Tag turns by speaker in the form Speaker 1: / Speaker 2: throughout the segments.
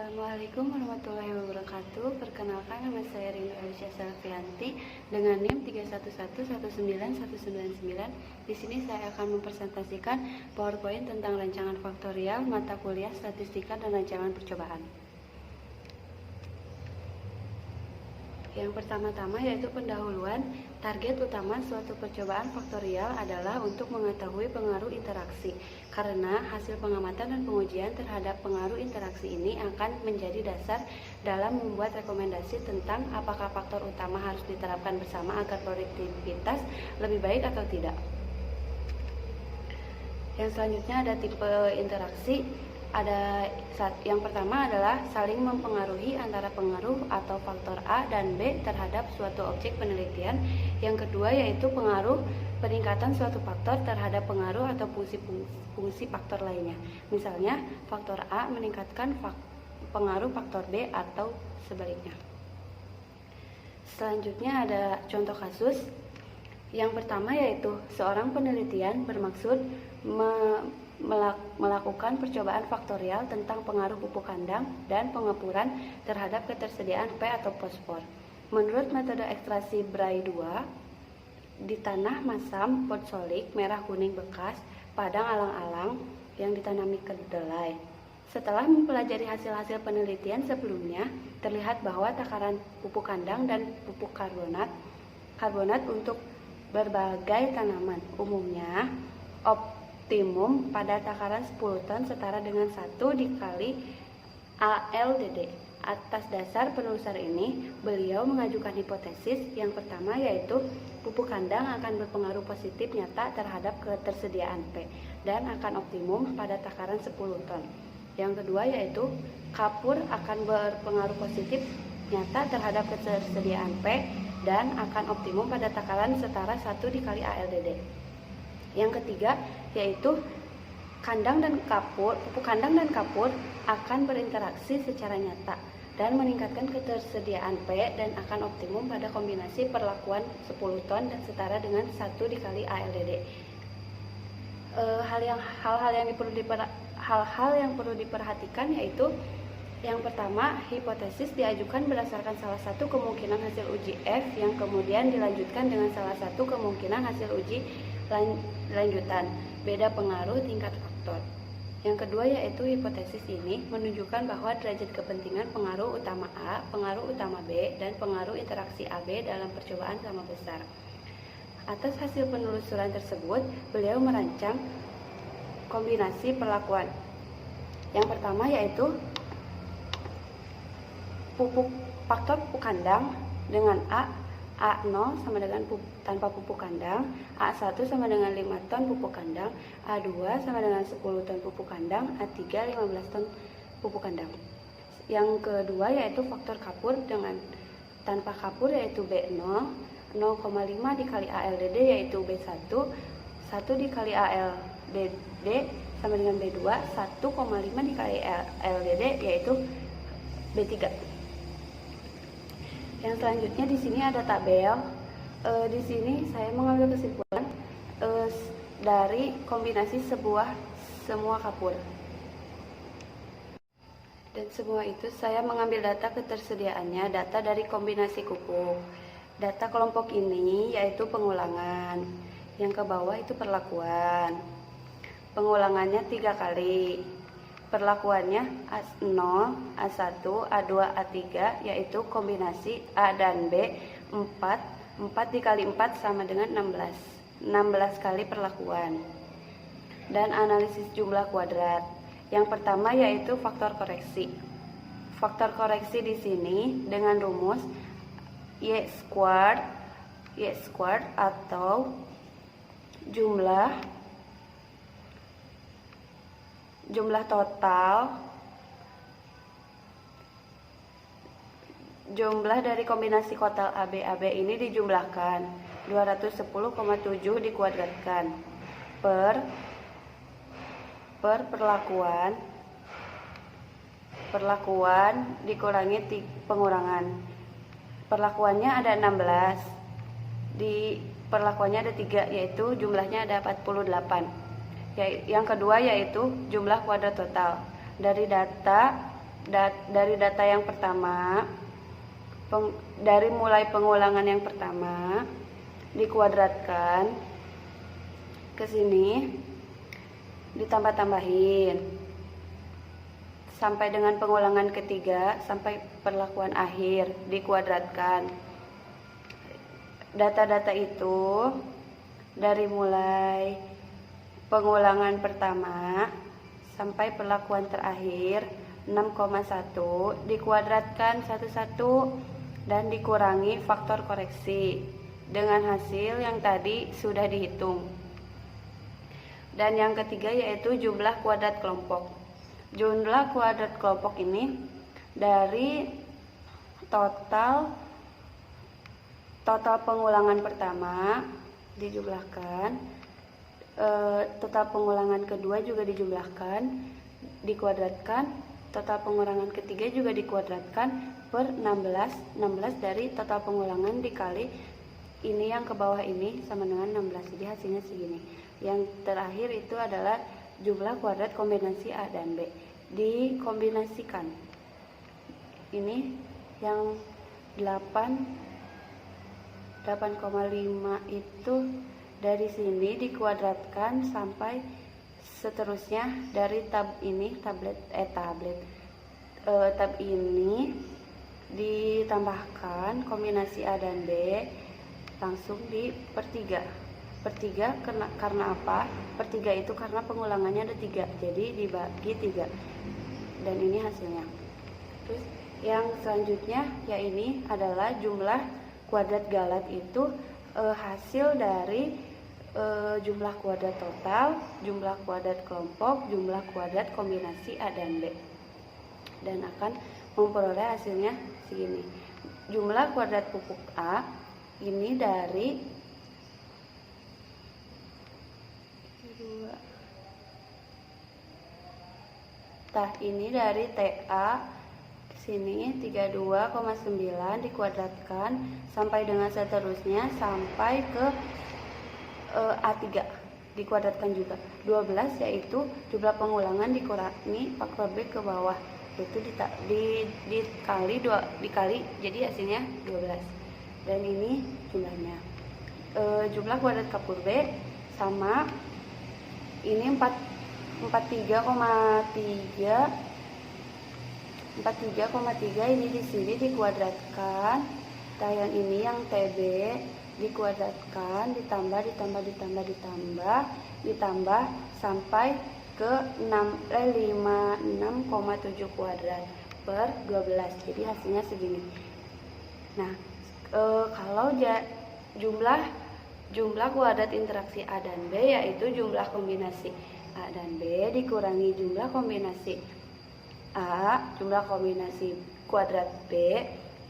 Speaker 1: Assalamualaikum warahmatullahi wabarakatuh. Perkenalkan, nama saya Rindu Alicia Selvianti dengan NIM 3111999. Di sini saya akan mempresentasikan PowerPoint tentang rancangan faktorial mata kuliah statistika dan rancangan percobaan. Yang pertama-tama yaitu pendahuluan. Target utama suatu percobaan faktorial adalah untuk mengetahui pengaruh interaksi, karena hasil pengamatan dan pengujian terhadap pengaruh interaksi ini akan menjadi dasar dalam membuat rekomendasi tentang apakah faktor utama harus diterapkan bersama agar produktivitas lebih baik atau tidak. Yang selanjutnya ada tipe interaksi. Yang pertama adalah saling mempengaruhi antara pengaruh atau faktor A dan B terhadap suatu objek penelitian. Yang kedua yaitu pengaruh peningkatan suatu faktor terhadap pengaruh atau fungsi faktor lainnya. Misalnya, faktor A meningkatkan pengaruh faktor B atau sebaliknya. Selanjutnya ada contoh kasus. Yang pertama yaitu seorang penelitian bermaksud melakukan percobaan faktorial tentang pengaruh pupuk kandang dan pengepuran terhadap ketersediaan P atau fosfor. Menurut metode ekstraksi Bray 2, di tanah masam potsolik merah kuning bekas padang alang-alang yang ditanami kedelai. Setelah mempelajari hasil-hasil penelitian sebelumnya, terlihat bahwa takaran pupuk kandang dan pupuk karbonat untuk berbagai tanaman umumnya optimum pada takaran 10 ton setara dengan 1 dikali ALDD. Atas dasar penelusuran ini, beliau mengajukan hipotesis yang pertama yaitu pupuk kandang akan berpengaruh positif nyata terhadap ketersediaan P dan akan optimum pada takaran 10 ton. Yang kedua yaitu kapur akan berpengaruh positif nyata terhadap ketersediaan P dan akan optimum pada takaran setara 1 dikali ALDD. Yang ketiga yaitu pupuk kandang dan kapur akan berinteraksi secara nyata dan meningkatkan ketersediaan P dan akan optimum pada kombinasi perlakuan 10 ton dan setara dengan 1 dikali ALDD. Hal-hal yang perlu diperhatikan yaitu yang pertama, hipotesis diajukan berdasarkan salah satu kemungkinan hasil uji F yang kemudian dilanjutkan dengan salah satu kemungkinan hasil uji lanjutan, beda pengaruh tingkat faktor. Yang kedua yaitu hipotesis ini menunjukkan bahwa derajat kepentingan pengaruh utama A, pengaruh utama B, dan pengaruh interaksi AB dalam percobaan sama besar. Atas hasil penelusuran tersebut, beliau merancang kombinasi perlakuan. Yang pertama yaitu faktor pupuk kandang dengan A0 sama dengan tanpa pupuk kandang, A1 sama dengan 5 ton pupuk kandang, A2 sama dengan 10 ton pupuk kandang, A3 15 ton pupuk kandang. Yang kedua yaitu faktor kapur dengan tanpa kapur yaitu B0, 0,5 dikali ALDD yaitu B1, 1 dikali ALDD sama dengan B2, 1,5 dikali ALDD yaitu B3. Yang selanjutnya di sini ada tabel. Di sini saya mengambil kesimpulan dari kombinasi semua kapur. Dan semua itu saya mengambil data ketersediaannya, data dari kombinasi pupuk. Data kelompok ini yaitu pengulangan. Yang ke bawah itu perlakuan. Pengulangannya 3 kali. Perlakuannya A0, A1, A2, A3 yaitu kombinasi A dan B 4 dikali 4 sama dengan 16 kali perlakuan. Dan analisis jumlah kuadrat. Yang pertama yaitu faktor koreksi. Faktor koreksi di sini dengan rumus Y squared atau jumlah total dari kombinasi kotal AB ini dijumlahkan 210,7 dikuadratkan per perlakuan dikurangi pengurangan. Perlakuannya ada 16, di perlakuannya ada 3 yaitu jumlahnya ada 48. Yang kedua yaitu jumlah kuadrat total. Dari data dari data yang pertama, dari mulai pengulangan yang pertama dikuadratkan ke sini, ditambah-tambahin sampai dengan pengulangan ketiga sampai perlakuan akhir dikuadratkan. Data-data itu dari mulai pengulangan pertama sampai perlakuan terakhir 6,1 dikuadratkan satu-satu dan dikurangi faktor koreksi dengan hasil yang tadi sudah dihitung. Dan yang ketiga yaitu jumlah kuadrat kelompok. Jumlah kuadrat kelompok ini dari total pengulangan pertama dijumlahkan, total pengulangan kedua juga dijumlahkan, dikuadratkan, total pengulangan ketiga juga dikuadratkan per 16 dari total pengulangan dikali ini yang ke bawah ini sama dengan 16, jadi hasilnya segini. Yang terakhir itu adalah jumlah kuadrat kombinasi A dan B dikombinasikan. Ini yang 8,5 itu dari sini dikuadratkan sampai seterusnya dari tab ini tab ini ditambahkan kombinasi A dan B langsung di per 3 karena apa? Per 3 itu karena pengulangannya ada 3, jadi dibagi 3 dan ini hasilnya. Terus yang selanjutnya ya ini adalah jumlah kuadrat galat, itu hasil dari jumlah kuadrat total, jumlah kuadrat kelompok, jumlah kuadrat kombinasi A dan B, dan akan memperoleh hasilnya segini. Jumlah kuadrat pupuk A ini dari ini dari TA sini 32,9 dikuadratkan sampai dengan seterusnya sampai ke A3 dikuadratkan juga 12, yaitu jumlah pengulangan dikurangi faktor B ke bawah, itu dikali jadi hasilnya 12, dan ini jumlahnya. Jumlah kuadrat kapur B sama ini 43,3 ini di sini dikuadratkan. Nah, yang ini yang TB dikuadratkan ditambah sampai ke 56,7 kuadrat per 12. Jadi hasilnya segini. Nah, kalau jumlah kuadrat interaksi A dan B yaitu jumlah kombinasi A dan B dikurangi jumlah kombinasi A, jumlah kombinasi kuadrat B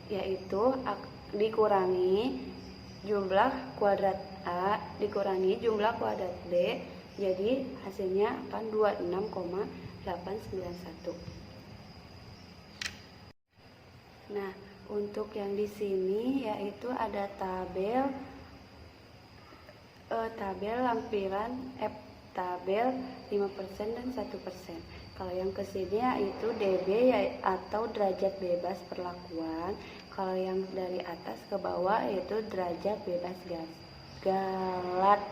Speaker 1: yaitu dikurangi jumlah kuadrat A dikurangi jumlah kuadrat B, jadi hasilnya akan 26,891. Nah, untuk yang di sini yaitu ada tabel lampiran tabel 5% dan 1%. Kalau yang ke sini yaitu DB atau derajat bebas perlakuan. Kalau yang dari atas ke bawah yaitu derajat bebas galat.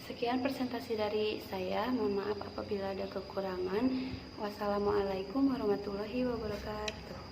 Speaker 1: Sekian presentasi dari saya. Mohon maaf apabila ada kekurangan. Wassalamualaikum warahmatullahi wabarakatuh.